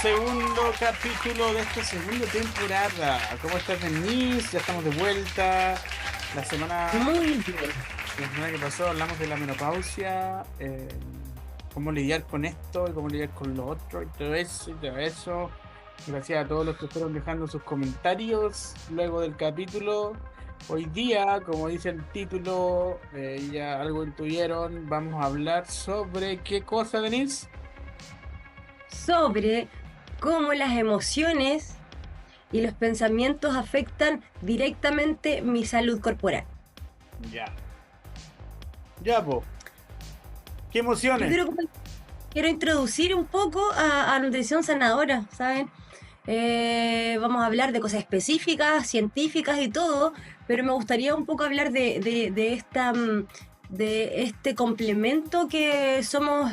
segundo capítulo de esta segunda temporada. ¿Cómo estás, Denise? Ya estamos de vuelta. La semana, Muy bien. la semana que pasó hablamos de la menopausia, cómo lidiar con esto y cómo lidiar con lo otro y todo eso y todo eso. Gracias a todos los que fueron dejando sus comentarios luego del capítulo. Hoy día, como dice el título, ya algo intuyeron, vamos a hablar sobre ¿qué cosa, Denise? Sobre cómo las emociones y los pensamientos afectan directamente mi salud corporal. Ya. Ya, po. ¿Qué Yo emociones? quiero introducir un poco a nutrición sanadora, ¿saben? Vamos a hablar de cosas específicas, científicas y todo, pero me gustaría un poco hablar de este complemento que somos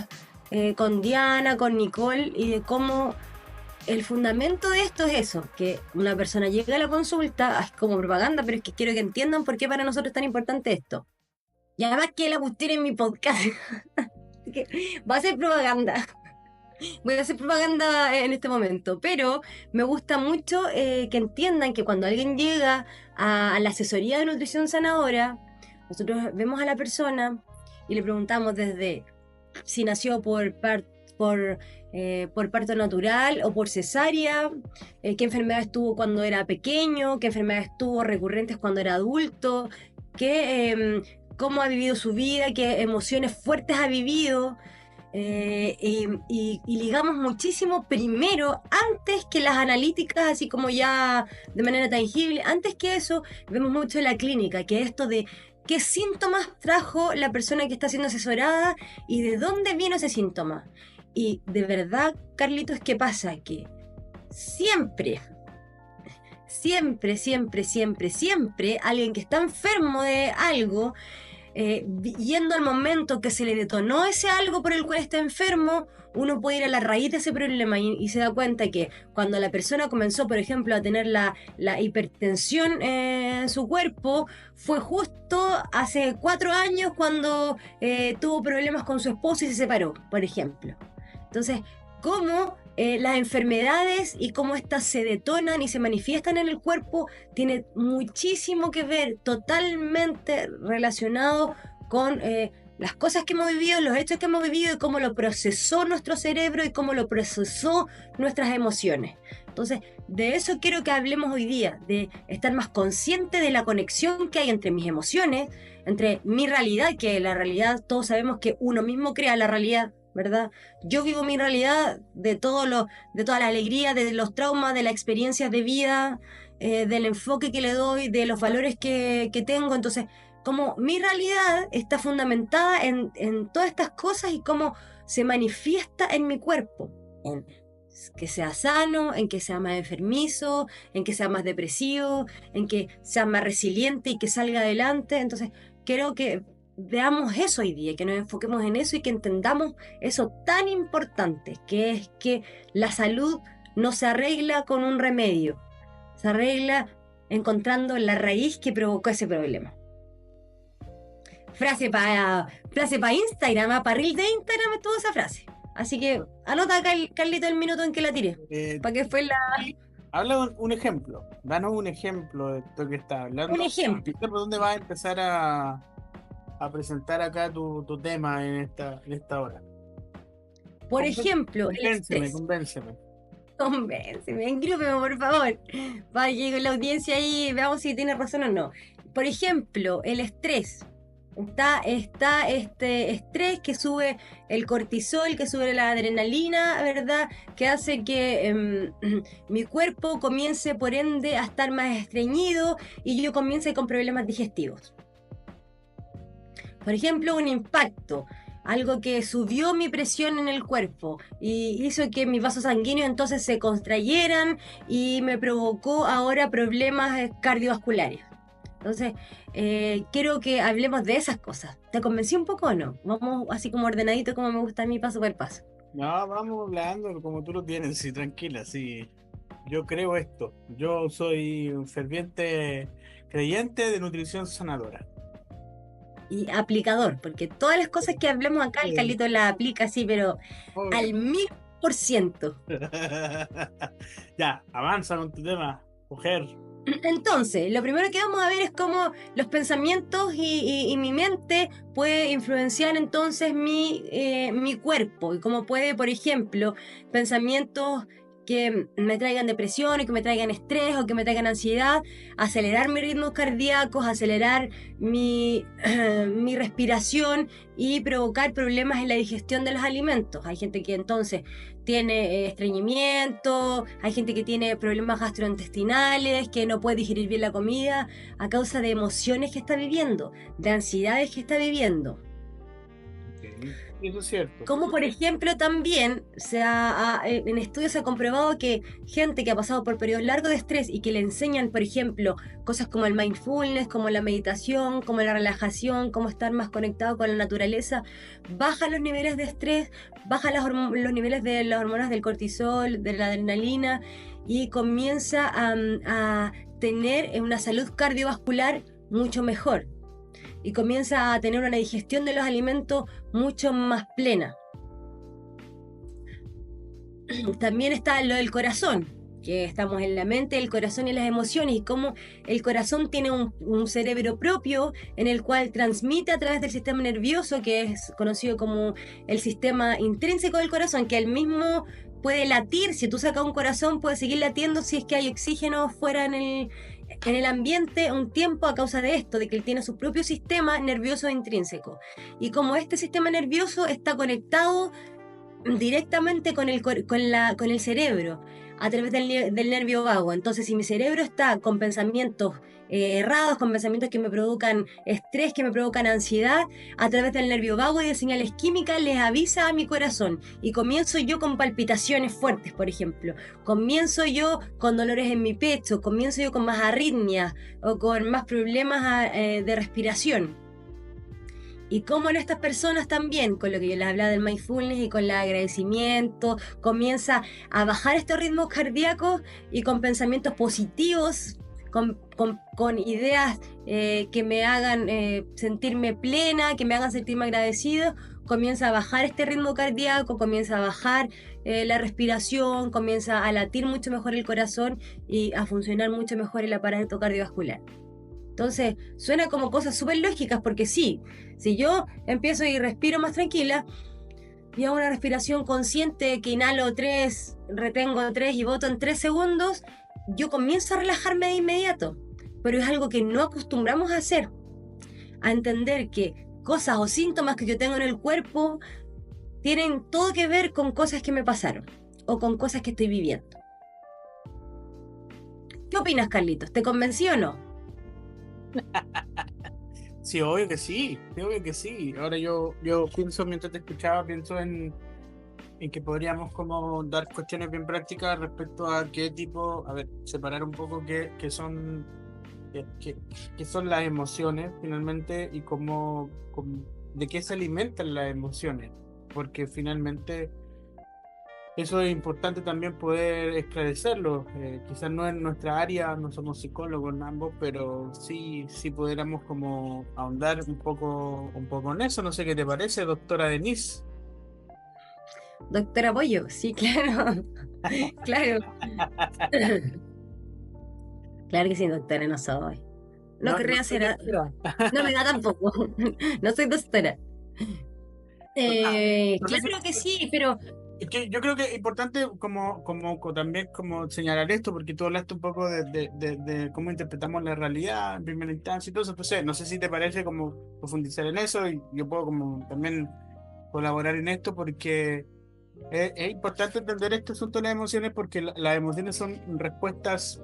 con Diana, con Nicole, y de cómo el fundamento de esto es eso, que una persona llega a la consulta, es como propaganda, pero es que quiero que entiendan por qué para nosotros es tan importante esto. Y además que la cuestión en mi podcast, que va a ser propaganda. Voy a hacer propaganda en este momento, pero me gusta mucho que entiendan que cuando alguien llega a la asesoría de nutrición sanadora, nosotros vemos a la persona y le preguntamos desde si nació por parto natural o por cesárea, qué enfermedades tuvo cuando era pequeño, qué enfermedades tuvo recurrentes cuando era adulto, cómo ha vivido su vida, qué emociones fuertes ha vivido. Y ligamos muchísimo primero, antes que las analíticas, así como ya de manera tangible, antes que eso, vemos mucho en la clínica, que esto de qué síntomas trajo la persona que está siendo asesorada y de dónde vino ese síntoma. Y de verdad, Carlitos, ¿qué pasa? Que siempre, siempre, alguien que está enfermo de algo, yendo al momento que se le detonó ese algo por el cual está enfermo, uno puede ir a la raíz de ese problema y se da cuenta que cuando la persona comenzó, por ejemplo, a tener la hipertensión en su cuerpo, fue justo hace 4 años cuando tuvo problemas con su esposo y se separó, por ejemplo. Entonces, ¿cómo las enfermedades y cómo éstas se detonan y se manifiestan en el cuerpo tiene muchísimo que ver, totalmente relacionado con las cosas que hemos vivido, los hechos que hemos vivido y cómo lo procesó nuestro cerebro y cómo lo procesó nuestras emociones? Entonces, de eso quiero que hablemos hoy día, de estar más consciente de la conexión que hay entre mis emociones, entre mi realidad, que la realidad todos sabemos que uno mismo crea la realidad, ¿verdad? Yo vivo mi realidad de de toda la alegría, de los traumas, de las experiencias de vida, del enfoque que le doy, de los valores que tengo. Entonces, como mi realidad está fundamentada en todas estas cosas y cómo se manifiesta en mi cuerpo, en que sea sano, en que sea más enfermizo, en que sea más depresivo, en que sea más resiliente y que salga adelante. Entonces, quiero que veamos eso hoy día, que nos enfoquemos en eso y que entendamos eso tan importante, que es que la salud no se arregla con un remedio, se arregla encontrando la raíz que provocó ese problema. Frase para Instagram, para Reel de Instagram estuvo esa frase. Así que anota, Carlito, el minuto en que la tiré. Eh, ¿Para qué fue y habla un ejemplo. Danos un ejemplo de esto que estás un hablando. ejemplo? ¿Por dónde vas a empezar a presentar acá tu tema en esta hora? Por ejemplo, el Convénceme, estrés. convénceme. Convénceme, engrúpeme, por favor. Para que con la audiencia ahí veamos si tiene razón o no. Por ejemplo, el estrés. Está este estrés que sube el cortisol, que sube la adrenalina, ¿verdad? Que hace que mi cuerpo comience, por ende, a estar más estreñido y yo comience con problemas digestivos. Por ejemplo, un impacto, algo que subió mi presión en el cuerpo y hizo que mis vasos sanguíneos entonces se contrayeran y me provocó ahora problemas cardiovasculares. Entonces, quiero que hablemos de esas cosas. ¿Te convencí un poco o no? Vamos así como ordenadito, como me gusta a mí, paso por paso. No, vamos hablando como tú lo tienes, sí, tranquila, sí. Yo creo esto. Yo soy un ferviente creyente de nutrición sanadora. Y aplicador, porque todas las cosas que hablemos acá, el Eh, Carlito las aplica así, pero al Obvio. mil. 100%. Ya, avanza con tu tema, mujer. Entonces, lo primero que vamos a ver es cómo los pensamientos y mi mente puede influenciar entonces mi cuerpo y cómo puede, por ejemplo, pensamientos que me traigan depresión o que me traigan estrés o que me traigan ansiedad, acelerar mis ritmos cardíacos, acelerar mi respiración y provocar problemas en la digestión de los alimentos. Hay gente que entonces tiene estreñimiento, hay gente que tiene problemas gastrointestinales, que no puede digerir bien la comida a causa de emociones que está viviendo, de ansiedades que está viviendo. Okay. Eso es cierto. Como por ejemplo también en estudios se ha comprobado que gente que ha pasado por periodos largos de estrés y que le enseñan, por ejemplo, cosas como el mindfulness, como la meditación, como la relajación, cómo estar más conectado con la naturaleza, baja los niveles de estrés, baja los niveles de las hormonas del cortisol, de la adrenalina y comienza a tener una salud cardiovascular mucho mejor y comienza a tener una digestión de los alimentos mucho más plena. También está lo del corazón, que estamos en la mente, el corazón y las emociones, y cómo el corazón tiene un cerebro propio en el cual transmite a través del sistema nervioso, que es conocido como el sistema intrínseco del corazón, que el mismo puede latir. Si tú sacas un corazón, puede seguir latiendo si es que hay oxígeno fuera en el ambiente un tiempo a causa de esto, de que él tiene su propio sistema nervioso intrínseco. Y como este sistema nervioso está conectado directamente con el cerebro a través del nervio vago. Entonces, si mi cerebro está con pensamientos errados, con pensamientos que me provocan estrés, que me provocan ansiedad, a través del nervio vago y de señales químicas les avisa a mi corazón. Y comienzo yo con palpitaciones fuertes, por ejemplo. Comienzo yo con dolores en mi pecho, comienzo yo con más arritmias o con más problemas de respiración. Y como en estas personas también, con lo que yo les hablaba del mindfulness y con el agradecimiento, comienza a bajar estos ritmos cardíacos y con pensamientos positivos, con ideas que me hagan sentirme plena, que me hagan sentirme agradecido, comienza a bajar este ritmo cardíaco, comienza a bajar la respiración, comienza a latir mucho mejor el corazón y a funcionar mucho mejor el aparato cardiovascular. Entonces, suena como cosas súper lógicas, porque sí, si yo empiezo y respiro más tranquila y hago una respiración consciente que inhalo 3, retengo 3 y boto en 3 segundos, yo comienzo a relajarme de inmediato. Pero es algo que no acostumbramos a hacer, a entender que cosas o síntomas que yo tengo en el cuerpo tienen todo que ver con cosas que me pasaron o con cosas que estoy viviendo. ¿Qué opinas, Carlitos? ¿Te convencí o no? Sí, obvio que sí, obvio que sí. Ahora yo pienso, mientras te escuchaba, pienso en que podríamos como dar cuestiones bien prácticas respecto a qué tipo, a ver, separar un poco qué son, qué son las emociones finalmente y de qué se alimentan las emociones, porque finalmente eso es importante también poder esclarecerlo. Quizás no en nuestra área, no somos psicólogos en ambos, pero sí pudiéramos como ahondar un poco en eso. No sé qué te parece, doctora Denise. Doctora Pollo, sí, claro. Claro. Claro que sí, doctora, no soy. No No, no querría soy ser. doctora. No me da tampoco. No soy doctora. Ah, no sé si- Claro que sí, pero Es que yo creo que es importante también como señalar esto, porque tú hablaste un poco de cómo interpretamos la realidad en primera instancia y todo eso. Entonces, no sé si te parece como profundizar en eso y yo puedo como también colaborar en esto porque es importante entender este asunto de las emociones porque las emociones son respuestas,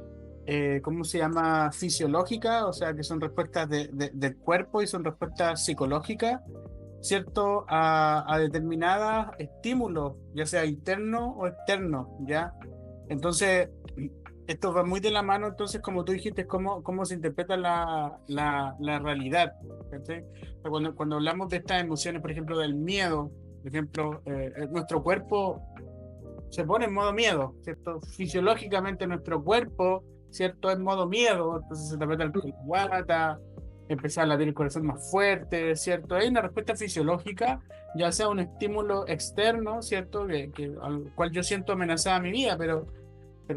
¿cómo se llama? Fisiológicas, o sea, que son respuestas del cuerpo y son respuestas psicológicas, ¿cierto? A determinados estímulos, ya sea interno o externo, ¿ya? Entonces, esto va muy de la mano, entonces, como tú dijiste, cómo se interpreta la realidad, ¿cachai? O sea, cuando hablamos de estas emociones, por ejemplo, del miedo, por ejemplo, nuestro cuerpo se pone en modo miedo, ¿cierto? Fisiológicamente nuestro cuerpo, ¿cierto? En modo miedo, entonces se te aprieta el guata, empezar a latir el corazón más fuerte, ¿cierto? Hay una respuesta fisiológica, ya sea un estímulo externo, ¿cierto? Al cual yo siento amenazada mi vida, pero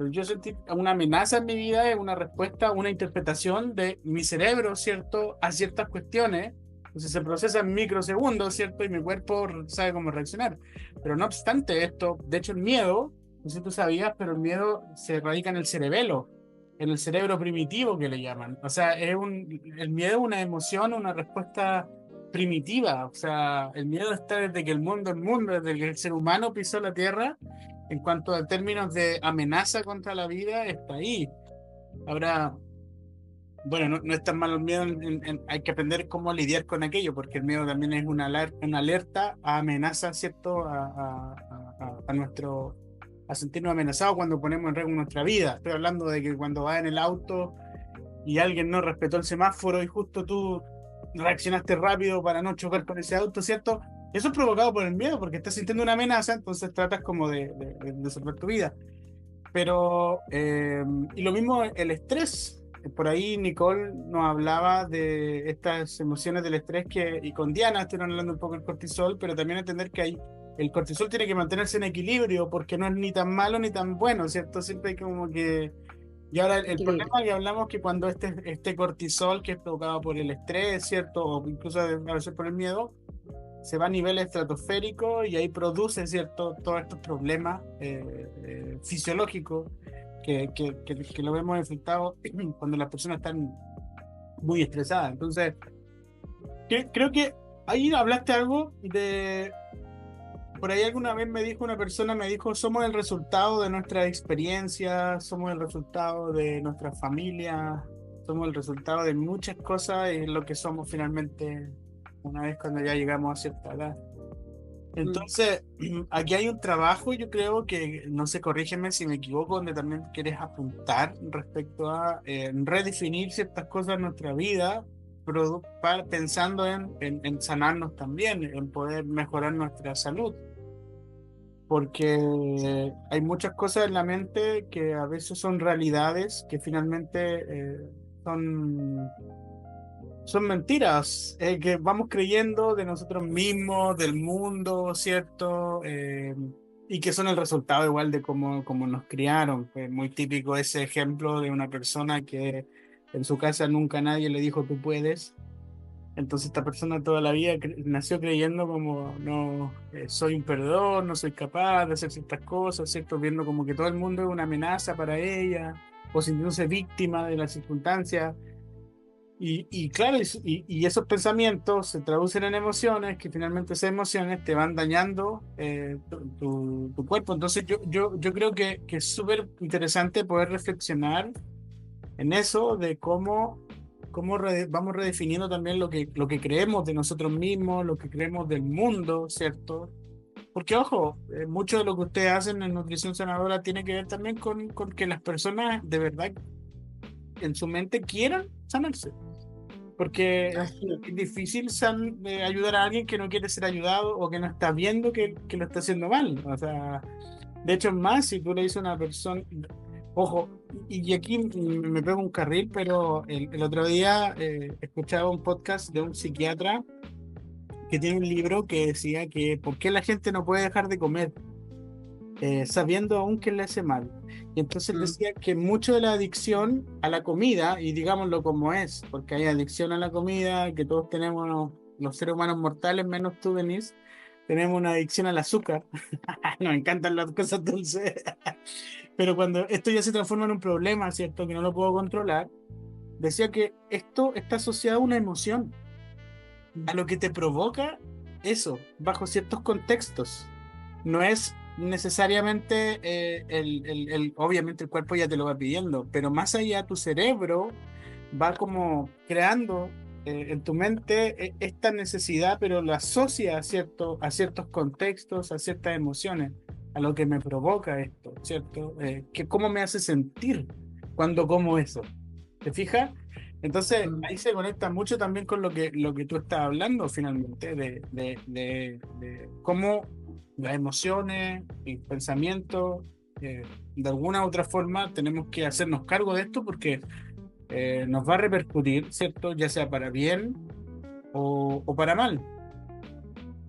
yo sentí una amenaza en mi vida, es una respuesta, una interpretación de mi cerebro, ¿cierto? A ciertas cuestiones. Entonces se procesa en microsegundos, ¿cierto? Y mi cuerpo sabe cómo reaccionar. Pero no obstante esto, de hecho el miedo, no sé si tú sabías, pero el miedo se radica en el cerebelo, en el cerebro primitivo que le llaman. O sea, el miedo es una emoción, una respuesta primitiva. O sea, el miedo está desde que el mundo, desde que el ser humano pisó la tierra, en cuanto a términos de amenaza contra la vida, está ahí. Ahora, bueno, no es tan malo el miedo, hay que aprender cómo lidiar con aquello, porque el miedo también es una alerta a amenaza, ¿cierto? A nuestro, a sentirnos amenazados cuando ponemos en riesgo nuestra vida. Estoy hablando de que cuando vas en el auto y alguien no respetó el semáforo y justo tú reaccionaste rápido para no chocar con ese auto, ¿cierto? Eso es provocado por el miedo, porque estás sintiendo una amenaza, entonces tratas como de salvar tu vida. Pero, y lo mismo el estrés. Por ahí Nicole nos hablaba de estas emociones del estrés y con Diana estuvieron hablando un poco del cortisol, pero también entender que el cortisol tiene que mantenerse en equilibrio porque no es ni tan malo ni tan bueno, ¿cierto? Siempre hay como que... Y ahora el Equilibrio. problema que hablamos que cuando este cortisol que es provocado por el estrés, ¿cierto? O incluso a veces por el miedo, se va a nivel estratosférico y ahí produce, ¿cierto? Todos estos problemas fisiológicos que lo vemos enfrentado cuando las personas están muy estresadas. Entonces, creo que ahí hablaste algo de... Por ahí alguna vez me dijo una persona, me dijo, somos el resultado de nuestra experiencia, somos el resultado de nuestra familia, somos el resultado de muchas cosas y es lo que somos finalmente una vez cuando ya llegamos a cierta edad. Mm. Entonces, aquí hay un trabajo, yo creo que, no sé, corrígeme si me equivoco, donde también quieres apuntar respecto a redefinir ciertas cosas en nuestra vida, pensando en sanarnos también, en poder mejorar nuestra salud, porque hay muchas cosas en la mente que a veces son realidades que finalmente son son mentiras que vamos creyendo de nosotros mismos, del mundo, ¿cierto? Y que son el resultado igual de cómo nos criaron. Fue muy típico ese ejemplo de una persona que en su casa nunca nadie le dijo tú puedes. Entonces esta persona toda la vida nació creyendo como no soy un perdedor, no soy capaz de hacer ciertas cosas, ¿cierto? Viendo como que todo el mundo es una amenaza para ella o sintiéndose víctima de las circunstancias. Y claro, y esos pensamientos se traducen en emociones, que finalmente esas emociones te van dañando tu cuerpo. Entonces yo creo que es súper interesante poder reflexionar en eso, de cómo vamos redefiniendo también lo que creemos de nosotros mismos, lo que creemos del mundo, ¿cierto? Porque, ojo, mucho de lo que ustedes hacen en Nutrición Sanadora tiene que ver también con que las personas de verdad en su mente quieran sanarse. Porque Así es. es difícil ayudar a alguien que no quiere ser ayudado o que no está viendo que lo está haciendo mal. O sea, de hecho, es más, si tú le dices a una persona, ojo, y aquí me pego un carril, pero el otro día escuchaba un podcast de un psiquiatra que tiene un libro que decía que por qué la gente no puede dejar de comer sabiendo aún que le hace mal. Y entonces Mm. decía que mucho de la adicción a la comida, y digámoslo como es, porque hay adicción a la comida, que todos tenemos, los seres humanos mortales, menos tú, Denise, tenemos una adicción al azúcar. Nos encantan las cosas dulces. Pero cuando esto ya se transforma en un problema, ¿cierto? Que no lo puedo controlar, decía que esto está asociado a una emoción, a lo que te provoca eso, bajo ciertos contextos. No es necesariamente, obviamente el cuerpo ya te lo va pidiendo, pero más allá tu cerebro va como creando en tu mente esta necesidad, pero lo asocia a ciertos contextos, a ciertas emociones, a lo que me provoca esto, ¿cierto? Que cómo me hace sentir cuando como eso. ¿Te fijas? Entonces, Mm. ahí se conecta mucho también con lo que tú estás hablando finalmente, de cómo las emociones y pensamientos, de alguna u otra forma, tenemos que hacernos cargo de esto porque nos va a repercutir, ¿cierto? Ya sea para bien o para mal.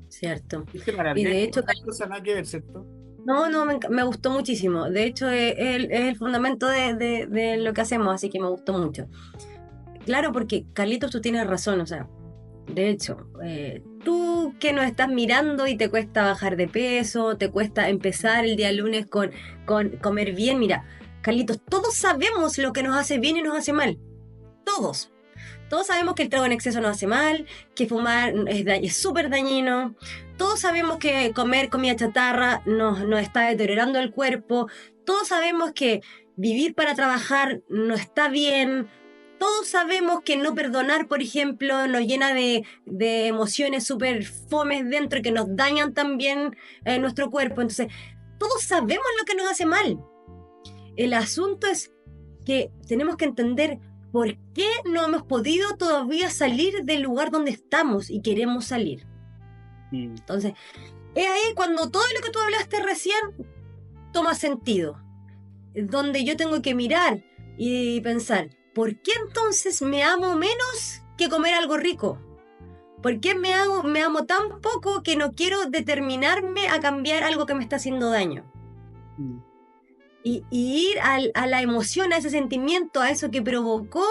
Cierto. Es que me Y alargué de con hecho, una cosa nada que ver, ¿cierto? no, no, me gustó muchísimo. De hecho, es el fundamento de lo que hacemos, así que me gustó mucho. Claro, porque Carlitos, tú tienes razón, o sea, de hecho, tú que nos estás mirando y te cuesta bajar de peso, te cuesta empezar el día lunes con comer bien, mira, Carlitos, todos sabemos lo que nos hace bien y nos hace mal. Todos. Todos sabemos que el trago en exceso nos hace mal, que fumar es súper dañino. Todos sabemos que comer comida chatarra nos está deteriorando el cuerpo. Todos sabemos que vivir para trabajar no está bien. Todos sabemos que no perdonar, por ejemplo, nos llena de emociones súper fomes dentro que nos dañan también nuestro cuerpo. Entonces, todos sabemos lo que nos hace mal. El asunto es que tenemos que entender por qué no hemos podido todavía salir del lugar donde estamos y queremos salir. Mm. Entonces, es ahí cuando todo lo que tú hablaste recién toma sentido. Donde yo tengo que mirar y pensar, ¿por qué entonces me amo menos que comer algo rico? ¿Por qué me amo tan poco que no quiero determinarme a cambiar algo que me está haciendo daño? Mm. Y ir a la emoción, a ese sentimiento, a eso que provocó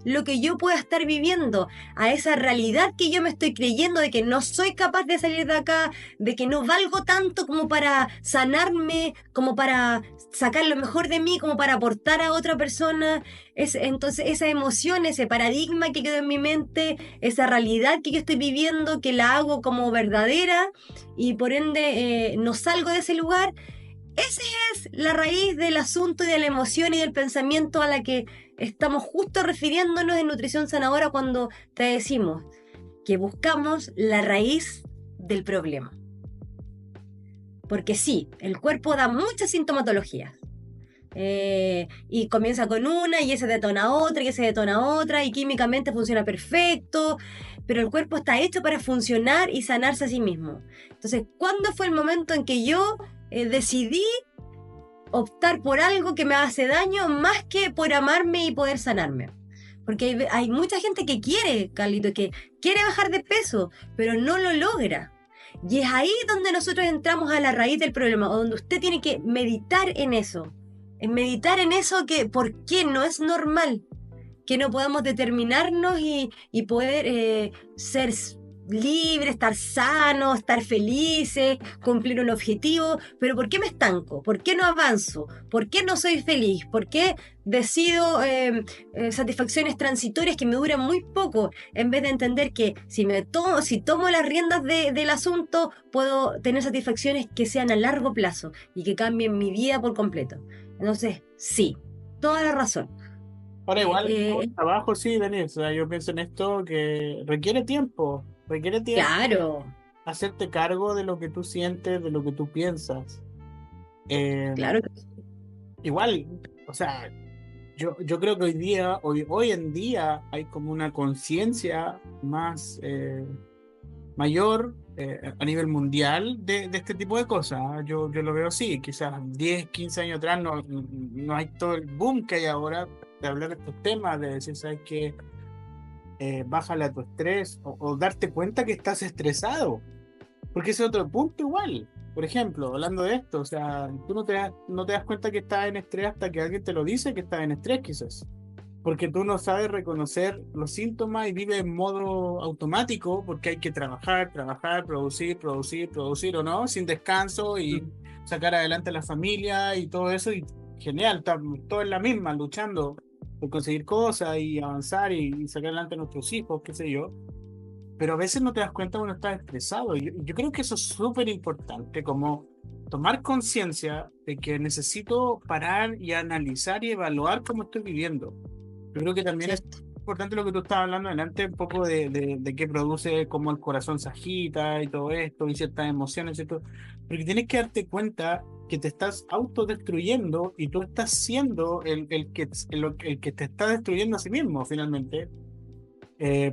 lo que yo pueda estar viviendo, a esa realidad que yo me estoy creyendo de que no soy capaz de salir de acá, de que no valgo tanto como para sanarme, como para sacar lo mejor de mí, como para aportar a otra persona. Entonces esa emoción, ese paradigma que quedó en mi mente, esa realidad que yo estoy viviendo, que la hago como verdadera y por ende no salgo de ese lugar. Esa es la raíz del asunto y de la emoción y del pensamiento a la que estamos justo refiriéndonos en Nutrición Sanadora cuando te decimos que buscamos la raíz del problema. Porque sí, el cuerpo da muchas sintomatologías. Y comienza con una y ese detona otra y ese detona otra y químicamente funciona perfecto, pero el cuerpo está hecho para funcionar y sanarse a sí mismo. Entonces, ¿cuándo fue el momento en que yo decidí optar por algo que me hace daño más que por amarme y poder sanarme? Porque hay mucha gente que quiere, Carlito, que quiere bajar de peso, pero no lo logra. Y es ahí donde nosotros entramos a la raíz del problema, o donde usted tiene que meditar en eso que por qué no es normal que no podamos determinarnos y poder ser libres, estar sanos, estar felices, cumplir un objetivo. Pero ¿por qué me estanco? ¿Por qué no avanzo? ¿Por qué no soy feliz? ¿Por qué decido satisfacciones transitorias que me duran muy poco? En vez de entender que si tomo las riendas del asunto, puedo tener satisfacciones que sean a largo plazo y que cambien mi vida por completo. Entonces, sí, toda la razón. Ahora igual, todo Eh, el trabajo, sí, Denis, o sea, yo pienso en esto que requiere tiempo claro, hacerte cargo de lo que tú sientes, de lo que tú piensas. Eh, claro. igual, o sea, yo creo que hoy en día hay como una conciencia más mayor a nivel mundial de este tipo de cosas. ¿Ah? Yo lo veo así, quizás 10 15 años atrás no hay todo el boom que hay ahora de hablar de estos temas, de decir, ¿sabes qué? Bájale a tu estrés o darte cuenta que estás estresado, porque ese es otro punto igual. Por ejemplo, hablando de esto, o sea, tú no te das cuenta que estás en estrés hasta que alguien te lo dice que estás en estrés, quizás. Porque tú no sabes reconocer los síntomas y vives en modo automático porque hay que trabajar, trabajar, producir, producir, producir o no, sin descanso y sacar adelante a la familia y todo eso. Y genial, estamos todos en la misma, luchando por conseguir cosas y avanzar y sacar adelante a nuestros hijos, qué sé yo. Pero a veces no te das cuenta cuando estás estresado. Yo creo que eso es súper importante, como tomar conciencia de que necesito parar y analizar y evaluar cómo estoy viviendo. Yo creo que también es ¿Cierto? importante lo que tú estabas hablando delante, un poco de qué produce, cómo el corazón se agita y todo esto, y ciertas emociones, ¿cierto? Porque tienes que darte cuenta que te estás autodestruyendo y tú estás siendo el que te está destruyendo a sí mismo, finalmente.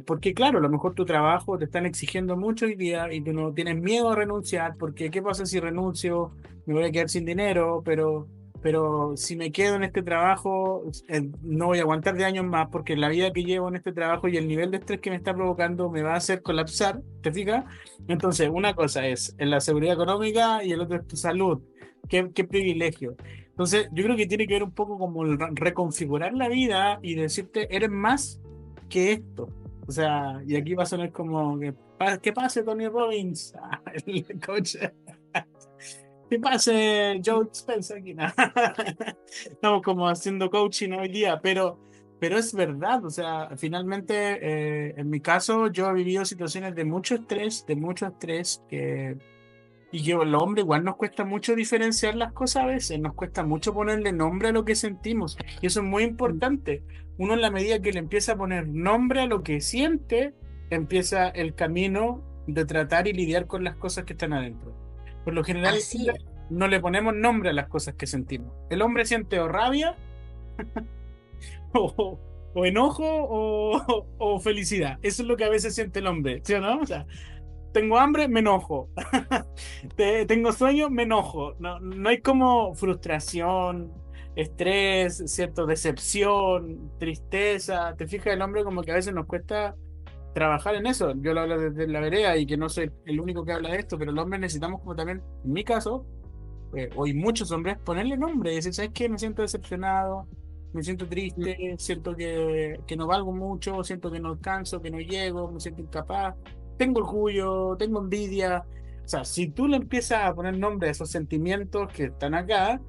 Porque claro, a lo mejor tu trabajo te están exigiendo mucho hoy día y tú no tienes miedo a renunciar, porque ¿qué pasa si renuncio? Me voy a quedar sin dinero, pero pero si me quedo en este trabajo, no voy a aguantar de años más porque la vida que llevo en este trabajo y el nivel de estrés que me está provocando me va a hacer colapsar, ¿te fijas? Entonces, una cosa es en la seguridad económica y el otro es tu salud. Qué privilegio. Entonces, yo creo que tiene que ver un poco como el reconfigurar la vida y decirte, eres más que esto. O sea, y aquí va a sonar como que pase Tony Robbins, el coach. Que pase Joe Spencer aquí. ¿No? Estamos como haciendo coaching hoy día, pero es verdad. O sea, finalmente, en mi caso, yo he vivido situaciones de mucho estrés, y que los hombres igual nos cuesta mucho diferenciar las cosas a veces, nos cuesta mucho ponerle nombre a lo que sentimos, y eso es muy importante. Uno en la medida que le empieza a poner nombre a lo que siente, empieza el camino de tratar y lidiar con las cosas que están adentro. Por lo general, Así es. no le ponemos nombre a las cosas que sentimos. El hombre siente o rabia, o, o enojo, o felicidad. Eso es lo que a veces siente el hombre, ¿sí o no? O sea, tengo hambre, me enojo. Tengo sueño, me enojo. No, no hay como frustración, estrés, cierto, decepción, tristeza. ¿Te fijas? El hombre como que a veces nos cuesta trabajar en eso. Yo lo hablo desde la vereda y que no soy el único que habla de esto, pero los hombres necesitamos como también, en mi caso, hoy muchos hombres, ponerle nombre y decir, ¿sabes qué? Me siento decepcionado, me siento triste, siento que no valgo mucho, siento que no alcanzo, que no llego, me siento incapaz, tengo orgullo, tengo envidia. O sea, si tú le empiezas a poner nombre a esos sentimientos que están acá,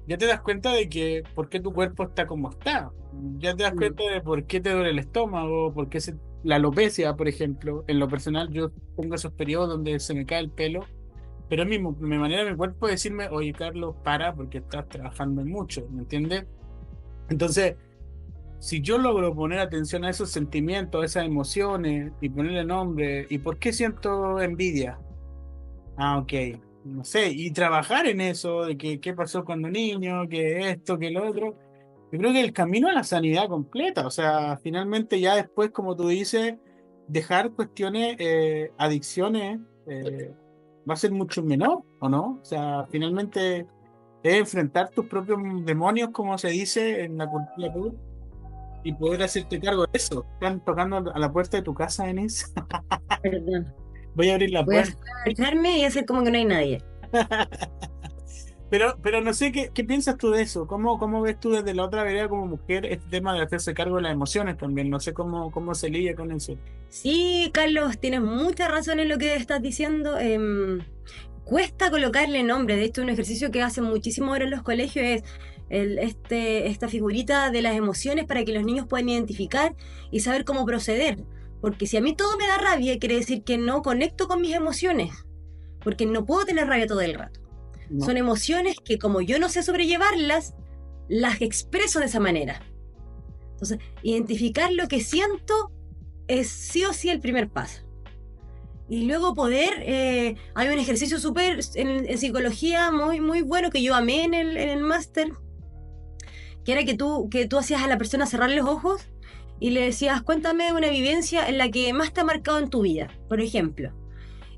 ya te das cuenta de que por qué tu cuerpo está como está. Ya te das Mm. cuenta de por qué te duele el estómago, por qué la alopecia, por ejemplo. En lo personal, yo tengo esos periodos donde se me cae el pelo, pero es mi manera de mi cuerpo de decirme, oye, Carlos, para porque estás trabajando mucho, ¿me entiendes? Entonces, si yo logro poner atención a esos sentimientos, a esas emociones y ponerle nombre, ¿y por qué siento envidia? Ah, ok, no sé, y trabajar en eso, de que qué pasó cuando niño, que esto, que lo otro, yo creo que el camino a la sanidad completa, o sea, finalmente ya después, como tú dices, dejar cuestiones, adicciones, va a ser mucho menor, ¿o no? O sea, finalmente es enfrentar tus propios demonios, como se dice en la cultura pop, y poder hacerte cargo de eso. Están tocando a la puerta de tu casa, Enes. Perdón. Voy a abrir la Voy a puerta. alejarme y hacer como que no hay nadie. Pero no sé qué piensas tú de eso. ¿Cómo ves tú desde la otra vereda como mujer este tema de hacerse cargo de las emociones también? No sé cómo se lidia con eso. Sí, Carlos, tienes mucha razón en lo que estás diciendo. Cuesta colocarle nombre. De hecho, un ejercicio que hacen muchísimo ahora en los colegios es esta figurita de las emociones para que los niños puedan identificar y saber cómo proceder. Porque si a mí todo me da rabia, quiere decir que no conecto con mis emociones. Porque no puedo tener rabia todo el rato. No, Son emociones que como yo no sé sobrellevarlas, las expreso de esa manera. Entonces, identificar lo que siento es sí o sí el primer paso. Y luego poder, hay un ejercicio súper en psicología muy, muy bueno que yo amé en el máster, que era que tú hacías a la persona cerrar los ojos y le decías, cuéntame una vivencia en la que más te ha marcado en tu vida, por ejemplo.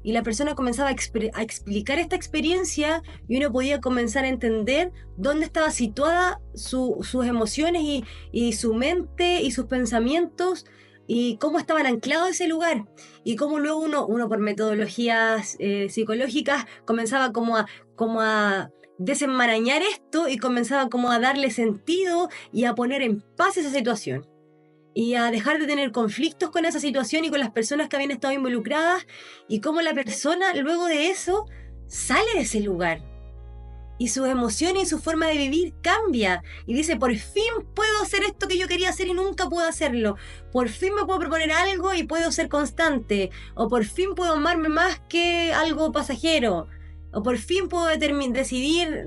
Y la persona comenzaba a explicar esta experiencia y uno podía comenzar a entender dónde estaba situada sus emociones y su mente y sus pensamientos y cómo estaban anclados a ese lugar y cómo luego uno por metodologías psicológicas comenzaba como a desenmarañar esto y comenzaba como a darle sentido y a poner en paz esa situación y a dejar de tener conflictos con esa situación y con las personas que habían estado involucradas y cómo la persona luego de eso sale de ese lugar y sus emociones y su forma de vivir cambia y dice, por fin puedo hacer esto que yo quería hacer y nunca puedo hacerlo, por fin me puedo proponer algo y puedo ser constante, o por fin puedo amarme más que algo pasajero, o por fin puedo decidir,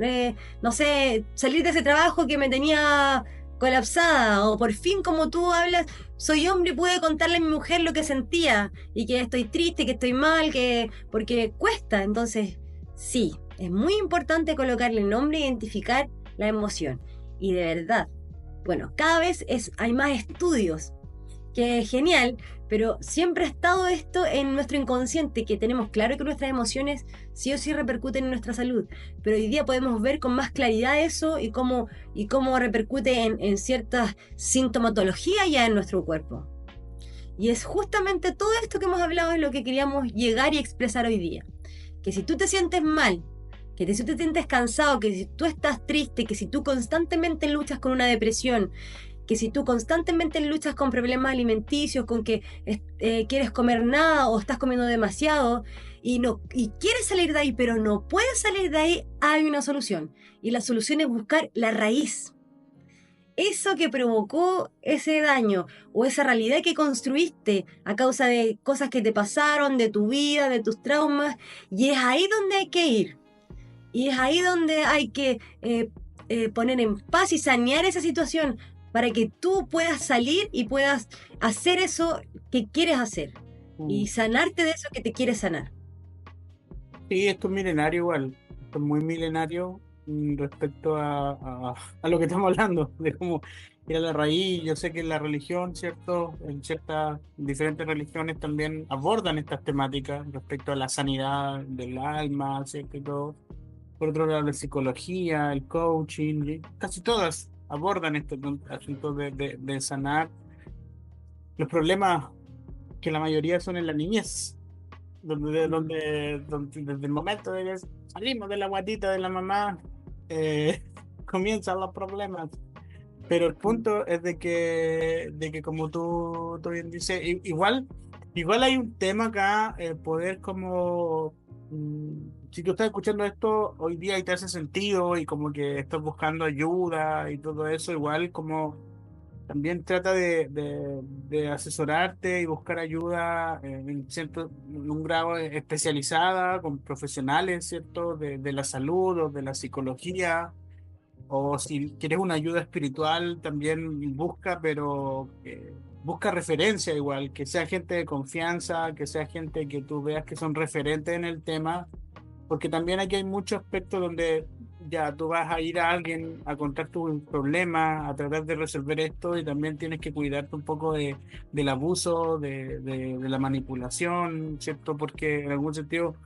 no sé, salir de ese trabajo que me tenía colapsada, o por fin, como tú hablas, soy hombre y pude contarle a mi mujer lo que sentía y que estoy triste, que estoy mal, que porque cuesta. Entonces, sí, es muy importante colocarle nombre e identificar la emoción. Y de verdad, bueno, cada vez hay más estudios que es genial, pero siempre ha estado esto en nuestro inconsciente, que tenemos claro que nuestras emociones sí o sí repercuten en nuestra salud, pero hoy día podemos ver con más claridad eso y cómo repercute en ciertas sintomatologías ya en nuestro cuerpo. Y es justamente todo esto que hemos hablado en lo que queríamos llegar y expresar hoy día. Que si tú te sientes mal, si tú te sientes cansado, que si tú estás triste, que si tú constantemente luchas con una depresión, que si tú constantemente luchas con problemas alimenticios, con que quieres comer nada o estás comiendo demasiado y quieres salir de ahí, pero no puedes salir de ahí, hay una solución. Y la solución es buscar la raíz. Eso que provocó ese daño o esa realidad que construiste a causa de cosas que te pasaron, de tu vida, de tus traumas, y es ahí donde hay que ir. Y es ahí donde hay que poner en paz y sanear esa situación para que tú puedas salir y puedas hacer eso que quieres hacer y sanarte de eso que te quieres sanar. Sí, esto es milenario igual, esto es muy milenario respecto a lo que estamos hablando, de cómo ir a la raíz. Yo sé que en la religión, ¿cierto? En ciertas diferentes religiones también abordan estas temáticas respecto a la sanidad del alma, ¿cierto? Y todo. Por otro lado, la psicología, el coaching, y casi todas abordan estos asuntos de sanar los problemas que la mayoría son en la niñez, desde el momento de que salimos de la guatita de la mamá, eh, comienzan los problemas. Pero el punto es de que como tú bien dices, igual hay un tema acá, poder como, si tú estás escuchando esto hoy día y te hace sentido y como que estás buscando ayuda y todo eso, igual como también trata de asesorarte y buscar ayuda en un grado especializada con profesionales, ¿cierto? De la salud o de la psicología. O si quieres una ayuda espiritual, también busca, pero busca referencia igual, que sea gente de confianza, que sea gente que tú veas que son referentes en el tema, porque también aquí hay muchos aspectos donde ya tú vas a ir a alguien a contar tus problemas, a tratar de resolver esto y también tienes que cuidarte un poco del abuso, de la manipulación, ¿cierto? Porque en algún sentido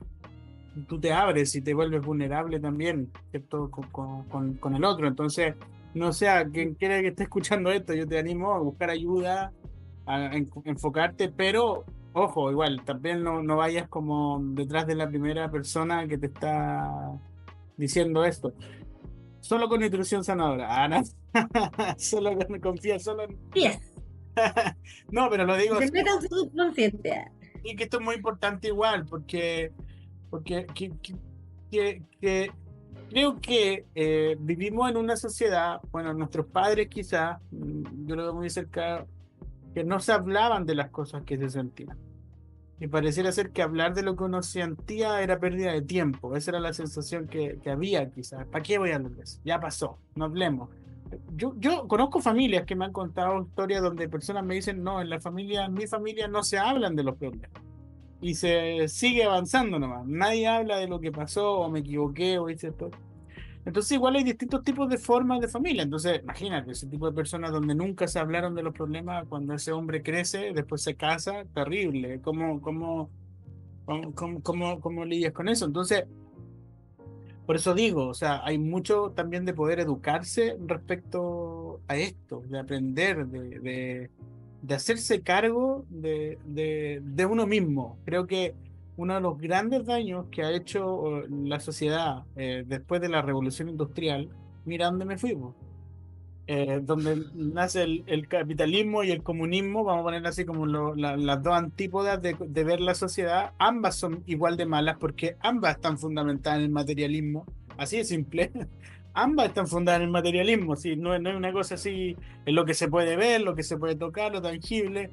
tú te abres y te vuelves vulnerable también, ¿cierto? Con el otro. Entonces, no sé, a quien quiera que esté escuchando esto, yo te animo a buscar ayuda, a enfocarte, pero ojo, igual, también no vayas como detrás de la primera persona que te está diciendo esto. Solo con nutrición sanadora. Ah, no. Confía solo en... Yes. No, pero lo digo Se así, metan su subconsciente. y que esto es muy importante igual, porque que creo que vivimos en una sociedad, bueno, nuestros padres quizás, yo lo veo muy cerca, que no se hablaban de las cosas que se sentían. Y pareciera ser que hablar de lo que uno sentía era pérdida de tiempo. Esa era la sensación que había quizás. ¿Para qué voy a hablar de eso? Ya pasó, no hablemos. Yo conozco familias que me han contado historias donde personas me dicen, no, en mi familia no se hablan de los problemas y se sigue avanzando nomás. Nadie habla de lo que pasó o me equivoqué o hice esto. Entonces igual hay distintos tipos de formas de familia. Entonces imagínate, ese tipo de personas donde nunca se hablaron de los problemas, cuando ese hombre crece, después se casa, terrible. ¿Cómo lidias con eso? Entonces, por eso digo, o sea, hay mucho también de poder educarse respecto a esto, de aprender, de hacerse cargo de uno mismo. Creo que uno de los grandes daños que ha hecho la sociedad después de la revolución industrial, mira dónde me fui, po. Donde nace el capitalismo y el comunismo, vamos a poner así como las dos antípodas de ver la sociedad, ambas son igual de malas porque ambas están fundamentadas en el materialismo, así de simple. Ambas están fundadas en el materialismo, ¿sí? No es una cosa así, en lo que se puede ver, lo que se puede tocar, lo tangible.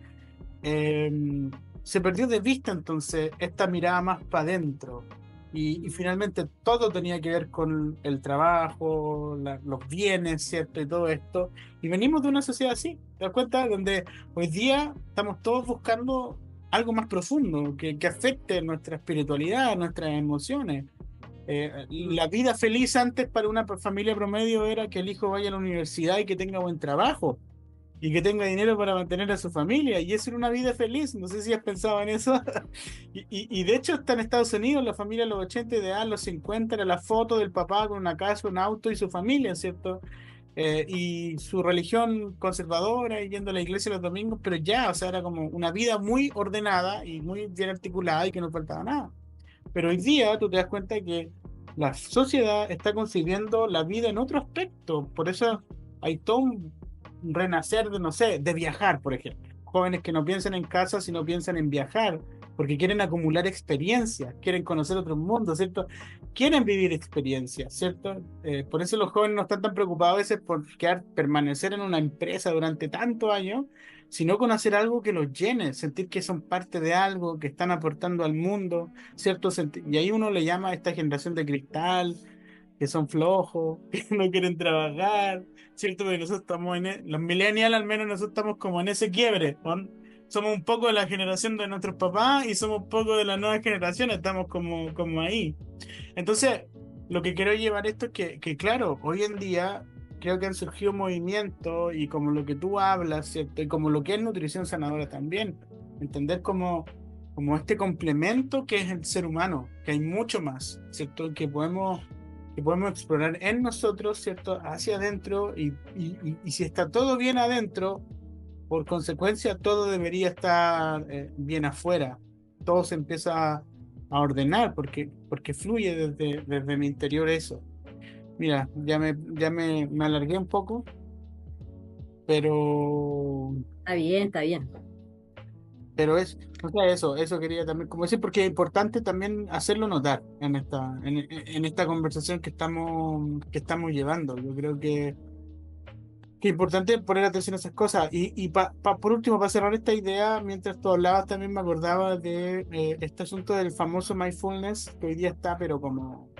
Se perdió de vista entonces esta mirada más para adentro. Y finalmente todo tenía que ver con el trabajo, los bienes, ¿cierto? Y todo esto. Y venimos de una sociedad así, ¿te das cuenta? Donde hoy día estamos todos buscando algo más profundo, que afecte nuestra espiritualidad, nuestras emociones. La vida feliz antes para una familia promedio era que el hijo vaya a la universidad y que tenga buen trabajo. y que tenga dinero para mantener a su familia y eso era una vida feliz. No sé si has pensado en eso. Y de hecho está en Estados Unidos, la familia de los 80 y de los 50 era la foto del papá con una casa, un auto y su familia, ¿cierto? Y su religión conservadora y yendo a la iglesia los domingos, pero ya, o sea, era como una vida muy ordenada y muy bien articulada y que no faltaba nada. Pero hoy día tú te das cuenta que la sociedad está concibiendo la vida en otro aspecto. Por eso hay todo un renacer de, no sé, de viajar, por ejemplo. Jóvenes que no piensan en casa, sino piensan en viajar, porque quieren acumular experiencias, quieren conocer otros mundos, ¿cierto? Quieren vivir experiencias, ¿cierto? Por eso los jóvenes no están tan preocupados a veces por permanecer en una empresa durante tantos años, sino con hacer algo que los llene, sentir que son parte de algo, que están aportando al mundo, ¿cierto? Y ahí uno le llama a esta generación de cristal, que son flojos, que no quieren trabajar, ¿cierto? Porque nosotros estamos los millennials al menos nosotros estamos como en ese quiebre, ¿no? Somos un poco de la generación de nuestros papás y somos un poco de la nueva generación, estamos como ahí. Entonces, lo que quiero llevar esto es que claro, hoy en día creo que han surgido movimientos y como lo que tú hablas, ¿cierto? Y como lo que es nutrición sanadora también, entender como este complemento que es el ser humano, que hay mucho más, ¿cierto? Que podemos explorar en nosotros, ¿cierto? Hacia adentro y si está todo bien adentro, por consecuencia todo debería estar bien afuera. Todo se empieza a ordenar porque fluye desde mi interior eso. Mira, me alargué un poco, pero Está bien, está bien. o sea, eso quería también como decir, porque es importante también hacerlo notar en esta conversación que estamos llevando. Yo creo que es importante poner atención a esas cosas. Y por último, para cerrar esta idea, mientras tú hablabas, también me acordaba de este asunto del famoso mindfulness, que hoy día está, pero como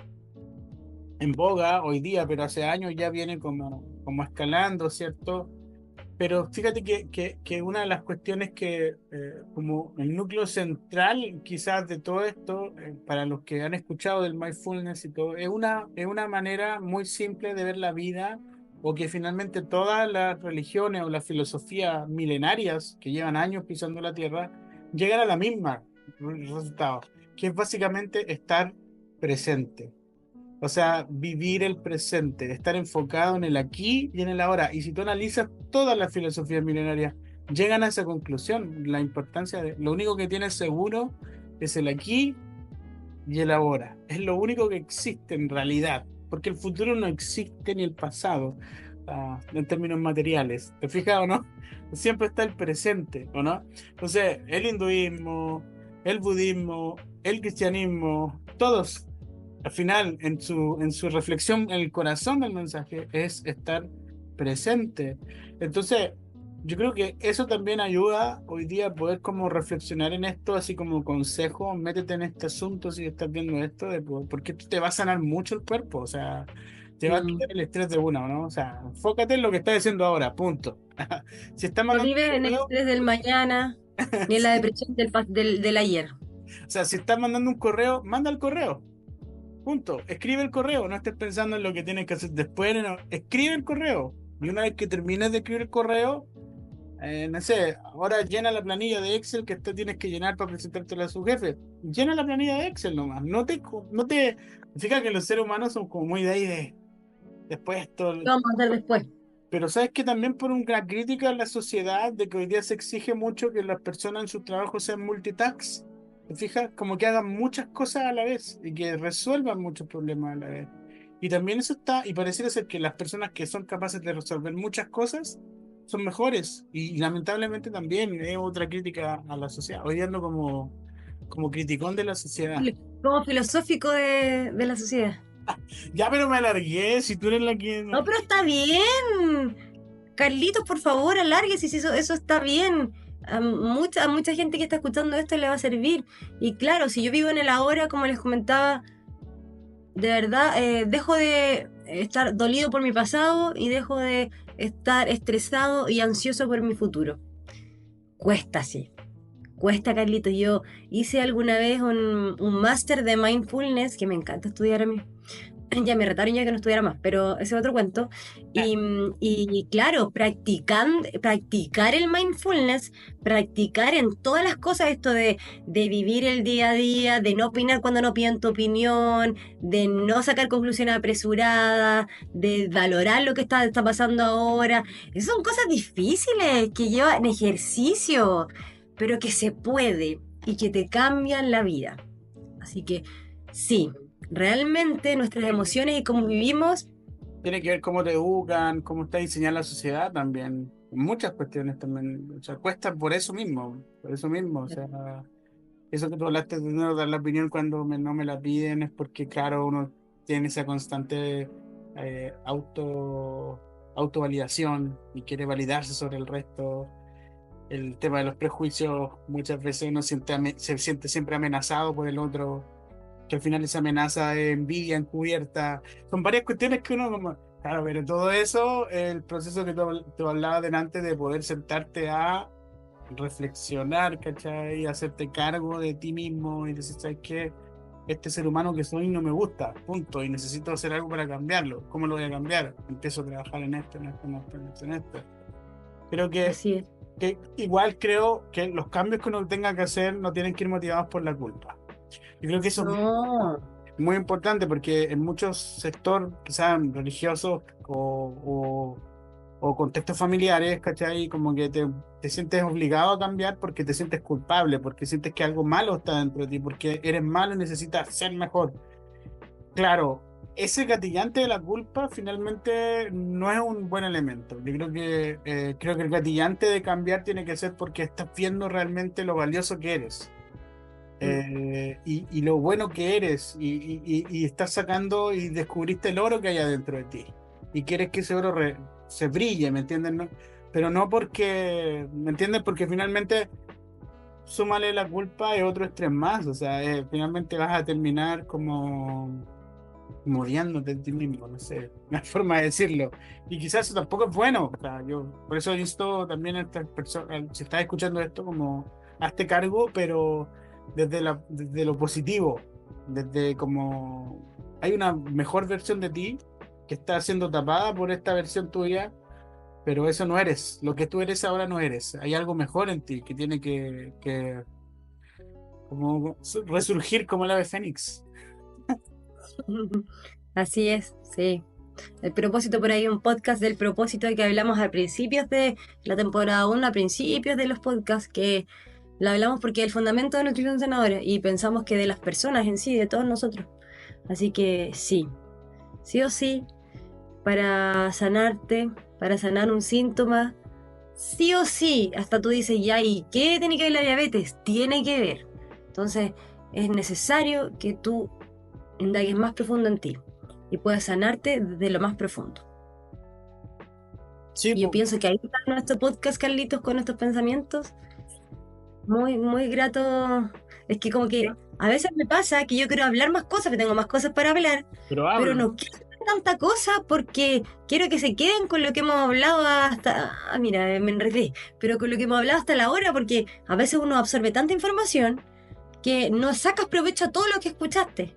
en boga, hoy día, pero hace años ya viene como escalando, ¿cierto? Pero fíjate que una de las cuestiones como el núcleo central quizás de todo esto, para los que han escuchado del mindfulness y todo, es una manera muy simple de ver la vida, o que finalmente todas las religiones o las filosofías milenarias que llevan años pisando la tierra llegan a la misma resultado, que es básicamente estar presente. O sea, vivir el presente, estar enfocado en el aquí y en el ahora. Y si tú analizas todas las filosofías milenarias, llegan a esa conclusión, la importancia de lo único que tienes seguro es el aquí y el ahora. Es lo único que existe en realidad, porque el futuro no existe ni el pasado, en términos materiales. ¿Te fijas o no? Siempre está el presente, ¿o no? Entonces, el hinduismo, el budismo, el cristianismo, todos al final, en su reflexión, el corazón del mensaje es estar presente. Entonces, yo creo que eso también ayuda hoy día a poder como reflexionar en esto, así como consejo, métete en este asunto si estás viendo esto, porque esto te va a sanar mucho el cuerpo, o sea, te va a Mm. quitar el estrés de una, ¿no? O sea, enfócate en lo que estás haciendo ahora, punto. Si estás No mandando un vives en el correo, estrés del mañana ni en la depresión del ayer. o sea, si estás mandando un correo, manda el correo. Punto. Escribe el correo, no estés pensando en lo que tienes que hacer después. No. Escribe el correo. Y una vez que termines de escribir el correo, no sé, ahora llena la planilla de Excel que tú tienes que llenar para presentártela a su jefe. Llena la planilla de Excel nomás. No te. Fíjate que los seres humanos son como muy de ahí de después esto. ¿Qué vamos a hacer después? Pero sabes que también por una crítica a la sociedad de que hoy día se exige mucho que las personas en su trabajo sean multitask. ¿Te fijas? Como que hagan muchas cosas a la vez y que resuelvan muchos problemas a la vez. Y también eso está, y pareciera ser que las personas que son capaces de resolver muchas cosas son mejores. Y lamentablemente también es otra crítica a la sociedad. Hoy día ando como criticón de la sociedad. Como filosófico de la sociedad. Ya, pero me alargué, si tú eres la que... No, pero está bien. Carlitos, por favor, alárguese si eso está bien. A mucha gente que está escuchando esto le va a servir. Y claro, si yo vivo en el ahora, como les comentaba, de verdad, dejo de estar dolido por mi pasado y dejo de estar estresado y ansioso por mi futuro. Cuesta, sí. Cuesta, Carlitos. Yo hice alguna vez un máster de mindfulness, que me encanta estudiar a mí. ya me retaron ya que no estudiara más, pero ese es otro cuento. Y claro, practicar el mindfulness, practicar en todas las cosas esto de vivir el día a día, de no opinar cuando no piden tu opinión, de no sacar conclusiones apresuradas, de valorar lo que está pasando ahora. Esas son cosas difíciles que llevan ejercicio, pero que se puede y que te cambian la vida. Así que sí, realmente nuestras emociones y cómo vivimos, Tiene que ver cómo te educan, cómo está diseñada la sociedad también. Muchas cuestiones también. O sea, cuesta por eso mismo. Por eso mismo. O sea, eso que tú hablaste de no dar la opinión cuando no me la piden es porque, claro, uno tiene esa constante autovalidación y quiere validarse sobre el resto. El tema de los prejuicios, muchas veces uno se siente siempre amenazado por el otro, que al final esa amenaza es envidia encubierta. Son varias cuestiones que uno como... Claro, pero todo eso, el proceso que tú hablabas delante de poder sentarte a reflexionar, ¿cachai? Y hacerte cargo de ti mismo y decir, ¿sabes qué? Este ser humano que soy no me gusta, punto, y necesito hacer algo para cambiarlo. ¿Cómo lo voy a cambiar? Empiezo a trabajar en esto, en esto, en esto, en esto, en esto. Creo así es. que igual creo que los cambios que uno tenga que hacer no tienen que ir motivados por la culpa. Yo creo que eso es No, muy importante porque en muchos sectores, quizás religiosos o contextos familiares, ¿cachai? Como que te sientes obligado a cambiar porque te sientes culpable, porque sientes que algo malo está dentro de ti, porque eres malo y necesitas ser mejor. Claro, ese gatillante de la culpa finalmente no es un buen elemento. Yo creo que el gatillante de cambiar tiene que ser porque estás viendo realmente lo valioso que eres. Y lo bueno que eres y estás sacando y descubriste el oro que hay adentro de ti y quieres que ese oro se brille, ¿me entiendes? ¿No? Pero no porque, ¿me entiendes? Porque finalmente súmale la culpa es otro estrés más, o sea, finalmente vas a terminar como muriéndote de ti mismo, no sé, una forma de decirlo. Y quizás eso tampoco es bueno, o sea, yo por eso insto también a estas personas, si estás escuchando esto, como hazte cargo, pero desde lo positivo, desde como hay una mejor versión de ti que está siendo tapada por esta versión tuya, pero eso no eres, lo que tú eres ahora no eres, hay algo mejor en ti que tiene que como resurgir como el ave fénix. así es, sí. El propósito, por ahí un podcast del propósito que hablamos a principios de la temporada 1, a principios de los podcasts, que la hablamos porque es el fundamento de nutrición sanadora y pensamos que de las personas en sí, de todos nosotros. Así que sí, sí o sí, para sanarte, para sanar un síntoma, sí o sí, hasta tú dices, ya, ¿y qué tiene que ver la diabetes? Tiene que ver. Entonces, es necesario que tú indagues más profundo en ti y puedas sanarte desde lo más profundo. Sí, Y yo pienso que ahí está nuestro podcast, Carlitos, con estos pensamientos. Muy, muy grato. Es que como que a veces me pasa que yo quiero hablar más cosas, que tengo más cosas para hablar, pero pero habla. no quiero hacer tanta cosa porque quiero que se queden con lo que hemos hablado hasta... Ah, mira, me enredé. Pero con lo que hemos hablado hasta la hora, porque a veces uno absorbe tanta información que no sacas provecho a todo lo que escuchaste.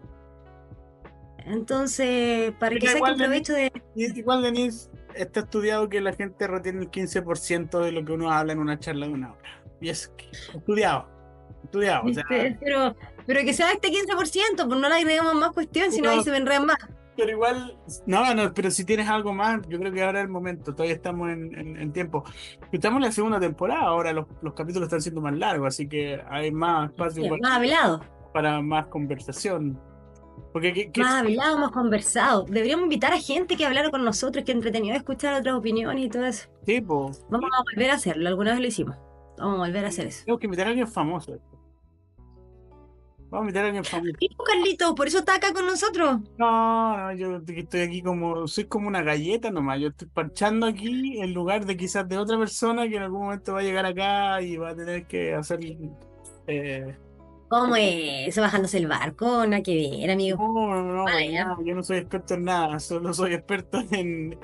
Entonces, para que Mira, saquen provecho de... igual, Denise, está estudiado que la gente retiene el 15% de lo que uno habla en una charla de una hora. Y es estudiado, estudiado. O sea, ¿Viste? Pero que sea este 15%, pues no le agregamos más cuestión, si no ahí pero, se me enredan más. pero igual, no, pero si tienes algo más, yo creo que ahora es el momento, todavía estamos en tiempo. Estamos en la segunda temporada, ahora los capítulos están siendo más largos, así que hay más espacio Sí, más hablado. para más conversación. Porque, Más hablado, más conversado. Deberíamos invitar a gente que hablara con nosotros, que entretenido escuchar otras opiniones y todo eso. tipo, Vamos a volver a hacerlo, alguna vez lo hicimos. Vamos a volver a hacer eso. tengo que invitar a alguien famoso. Vamos a invitar a alguien famoso. Y pues, Carlito, por eso está acá con nosotros. No, yo estoy aquí como, soy como una galleta nomás, yo estoy parchando aquí en lugar de quizás de otra persona que en algún momento va a llegar acá y va a tener que hacer... eh, ¿Cómo es eso? Bajándose el barco, nada que ver, amigo. no, para Vaya. nada, yo no soy experto en nada, solo soy experto en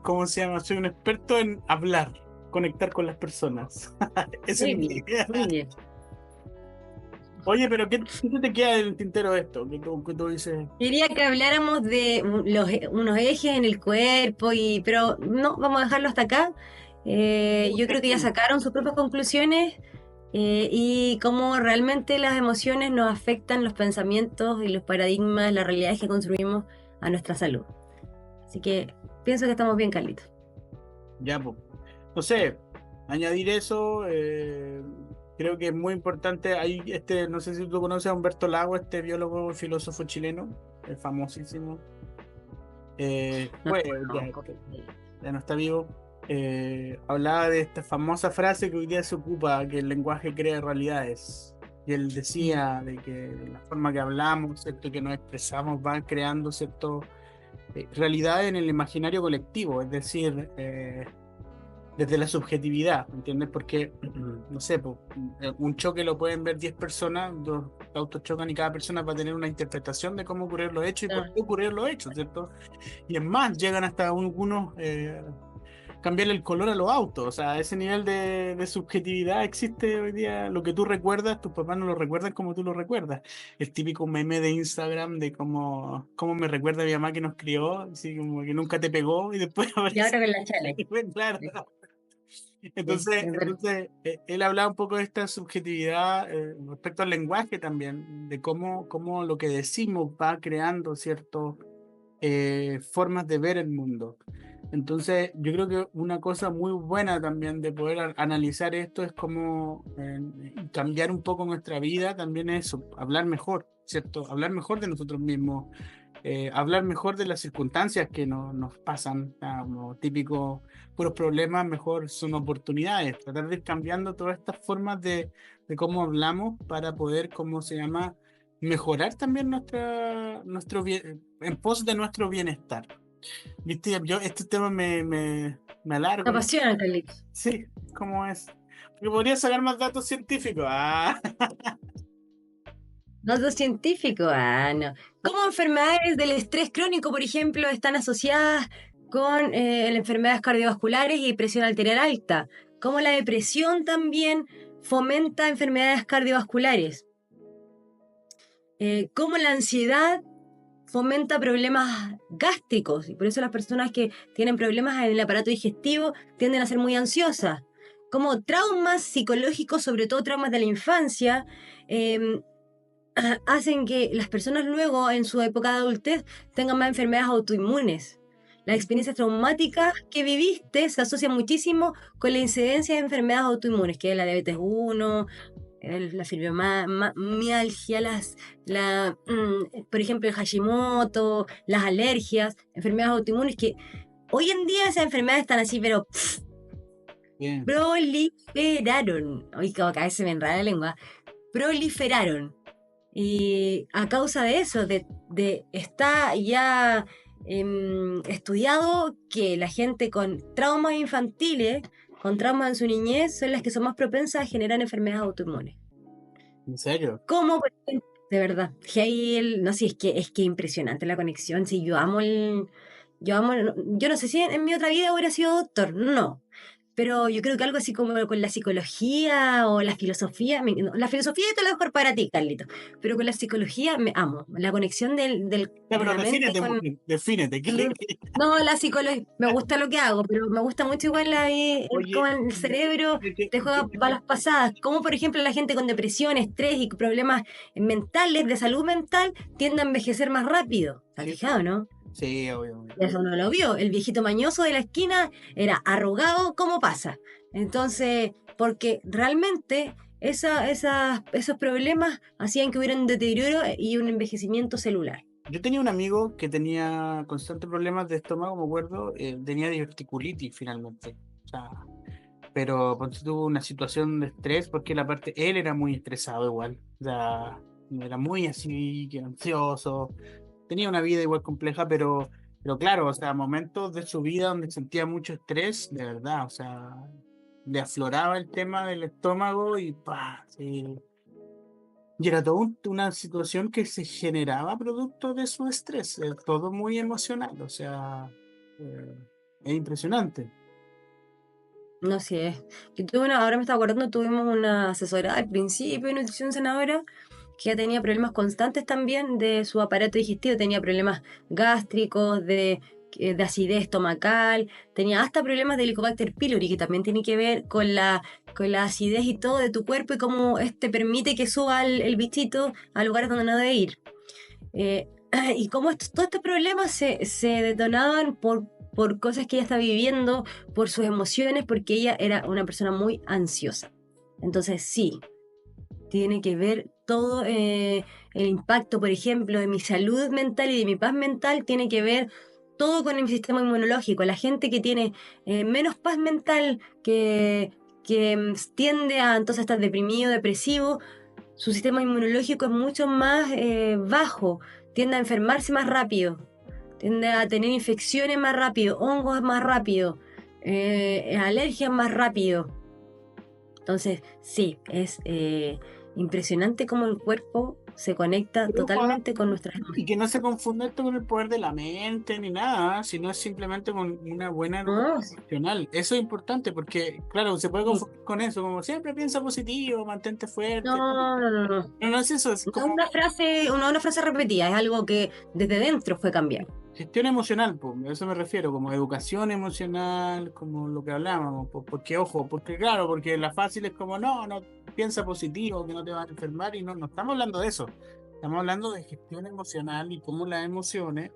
¿cómo se llama? Soy un experto en hablar, conectar con las personas. Esa es Muy mi bien, idea. muy bien. Oye, pero ¿qué se te queda del tintero de esto? Que tú dices, Quería que habláramos de unos ejes en el cuerpo, pero no, vamos a dejarlo hasta acá. Yo creo que ya sacaron sus propias conclusiones y cómo realmente las emociones nos afectan los pensamientos y los paradigmas, las realidades que construimos a nuestra salud. Así que pienso que estamos bien, Carlitos. ya, pues, no sé, añadir eso, creo que es muy importante. Hay no sé si tú conoces a Humberto Lago, este biólogo y filósofo chileno, famosísimo. No, Ya no está vivo. Hablaba de esta famosa frase que hoy día se ocupa, que el lenguaje crea realidades. Y él decía de que la forma que hablamos, ¿cierto? Que nos expresamos, van creando, ¿cierto? Realidades en el imaginario colectivo, es decir, desde la subjetividad, ¿me entiendes? Porque, no sé, po, un choque lo pueden ver 10 personas, dos autos chocan y cada persona va a tener una interpretación de cómo ocurrir los hechos y por no. qué ocurrir los hechos, ¿cierto? Y es más, llegan hasta algunos cambiarle el color a los autos. O sea, ese nivel de subjetividad existe hoy día. Lo que tú recuerdas, tus papás no lo recuerdan como tú lo recuerdas. El típico meme de Instagram de cómo me recuerda a mi mamá que nos crió, así como que nunca te pegó y después Y aparece. ahora con la chale. Claro. Sí, sí, Entonces, es verdad. entonces él hablaba un poco de esta subjetividad respecto al lenguaje también, de cómo lo que decimos va creando ciertas formas de ver el mundo. Entonces, yo creo que una cosa muy buena también de poder analizar esto es cómo cambiar un poco nuestra vida, también es eso, hablar mejor, ¿cierto? Hablar mejor de nosotros mismos, hablar mejor de las circunstancias que nos pasan, como típico, puros problemas, mejor son oportunidades, tratar de ir cambiando todas estas formas de cómo hablamos para poder, ¿cómo se llama? Mejorar también nuestro bien, en pos de nuestro bienestar. Viste, yo este tema me Me alargo, ¿no? apasiona, Carlitos. Sí, ¿cómo es? Porque podría sacar más datos científicos. Ah, Datos científicos, no. ¿Cómo enfermedades del estrés crónico, por ejemplo, están asociadas con enfermedades cardiovasculares y presión arterial alta? ¿Cómo la depresión también fomenta enfermedades cardiovasculares? ¿Cómo la ansiedad fomenta problemas gástricos? Y por eso las personas que tienen problemas en el aparato digestivo tienden a ser muy ansiosas. Como traumas psicológicos, sobre todo traumas de la infancia, eh, hacen que las personas luego, en su época de adultez, tengan más enfermedades autoinmunes. Las experiencias traumáticas que viviste se asocian muchísimo con la incidencia de enfermedades autoinmunes, que es la diabetes 1, la fibromialgia, por ejemplo, el Hashimoto, las alergias, enfermedades autoinmunes que hoy en día esas enfermedades están así, pero bien. proliferaron. Hoy como que a veces se me enreda la lengua. Proliferaron. Y a causa de eso, está ya estudiado que la gente con traumas infantiles, con traumas en su niñez, son las que son más propensas a generar enfermedades autoinmunes. ¿En serio? Como, por ejemplo, de verdad, que ahí no sé, es que impresionante la conexión. Si yo no sé si en mi otra vida hubiera sido doctor, no, pero yo creo que algo así como con la psicología o la filosofía, no, la filosofía te lo dejo para ti, Carlito, pero con la psicología me amo, la conexión Ya, de pero la mente defínete, con... mujer, defínete. No, la psicología, me gusta lo que hago, pero me gusta mucho igual como Oye, el cerebro te ¿qué juega balas pasadas, como por ejemplo la gente con depresión, estrés y problemas mentales, de salud mental, tiende a envejecer más rápido. ¿Te has Sí, fijado, no? sí, obvio, obvio. Eso no lo vio. El viejito mañoso de la esquina era arrugado, ¿cómo pasa? Entonces, porque realmente esos problemas hacían que hubiera un deterioro y un envejecimiento celular. Yo tenía un amigo que tenía constantes problemas de estómago, me acuerdo, tenía diverticulitis finalmente. O sea, pero ponte tuvo una situación de estrés porque él era muy estresado igual. O sea, era muy así, que ansioso. Tenía una vida igual compleja, pero claro, o sea, momentos de su vida donde sentía mucho estrés, de verdad, o sea, le afloraba el tema del estómago y pa, sí. Y era una situación que se generaba producto de su estrés, todo muy emocional, o sea, eh, es impresionante. No sé. Ahora me estaba acordando, tuvimos una asesora al principio de nutrición sanadora que tenía problemas constantes también de su aparato digestivo, tenía problemas gástricos, de acidez estomacal, tenía hasta problemas de Helicobacter pylori, que también tiene que ver con la acidez y todo de tu cuerpo y cómo este permite que suba el bichito a lugares donde no debe ir. Eh, y cómo todos estos problemas se detonaban por cosas que ella está viviendo, por sus emociones, porque ella era una persona muy ansiosa. Entonces sí, tiene que ver todo el impacto, por ejemplo, de mi salud mental y de mi paz mental, tiene que ver todo con el sistema inmunológico. La gente que tiene menos paz mental, que tiende a entonces estar deprimido, depresivo, su sistema inmunológico es mucho más bajo, tiende a enfermarse más rápido, tiende a tener infecciones más rápido, hongos más rápido, alergias más rápido. Entonces, sí, es impresionante cómo el cuerpo se conecta totalmente con nuestras Y emociones. que no se confunda esto con el poder de la mente ni nada, sino es simplemente con una buena No, educación emocional. Eso es importante porque, claro, se puede sí. confundir con eso, como siempre piensa positivo, mantente No, fuerte. no, no, no. No, no es eso, es No es como una frase repetida, es algo que desde dentro fue cambiando. gestión emocional, pues, a eso me refiero, como educación emocional, como lo que hablábamos, porque ojo, porque claro, porque la fácil es como, no, no, piensa positivo, que no te vas a enfermar, y no, no estamos hablando de eso, estamos hablando de gestión emocional y cómo las emociones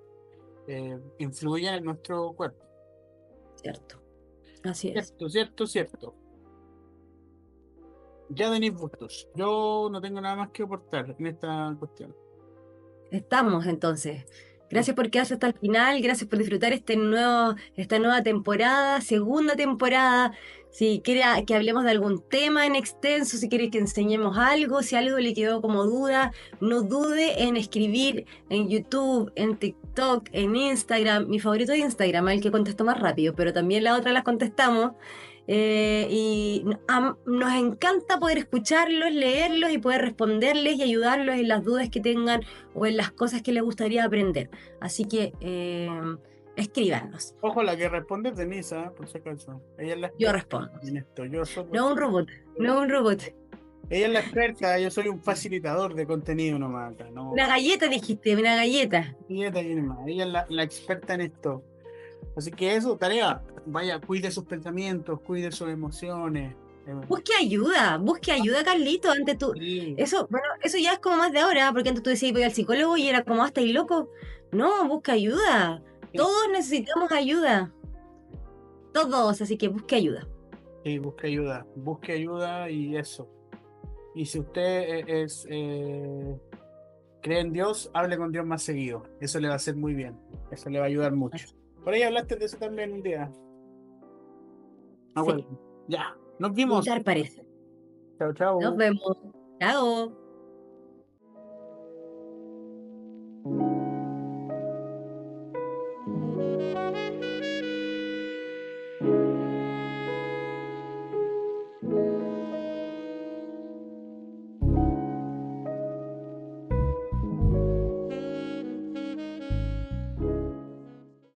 influyen en nuestro cuerpo. Cierto, así es. Cierto, cierto, cierto. Ya Denis Bustos, yo no tengo nada más que aportar en esta cuestión. Estamos entonces. Gracias por quedarse hasta el final, gracias por disfrutar esta nueva temporada, segunda temporada. Si quiere que hablemos de algún tema en extenso, si quiere que enseñemos algo, si algo le quedó como duda, no dude en escribir en YouTube, en TikTok, en Instagram. Mi favorito es Instagram, el que contesto más rápido, pero también la otra las contestamos. Nos encanta poder escucharlos, leerlos y poder responderles y ayudarlos en las dudas que tengan o en las cosas que les gustaría aprender. Así que escríbanos. Ojo, la que responde es Denise, ¿ah? Por si acaso. Ella es la Yo experta respondo. en esto. Yo solo No un robot, no un robot. Ella es la experta, yo soy un facilitador de contenido nomás acá, Una no. galleta dijiste, una galleta. Ella ella es la experta en esto. Así que eso, tarea, vaya, cuide sus pensamientos, cuide sus emociones. Busque ayuda, Carlito. Antes tú, Sí, eso, bueno, eso ya es como más de ahora, porque antes tú decías voy al psicólogo y era como hasta ahí loco. No, busca ayuda. sí, Todos necesitamos ayuda. Todos, así que busque ayuda. sí, busque ayuda y eso. Y si usted cree en Dios, hable con Dios más seguido. Eso le va a hacer muy bien. Eso le va a ayudar mucho. Por ahí hablaste de eso también un día. Ah, bueno, Sí, ya. Nos ni vimos. tal parece. Chao, Nos chao. vemos. Chao.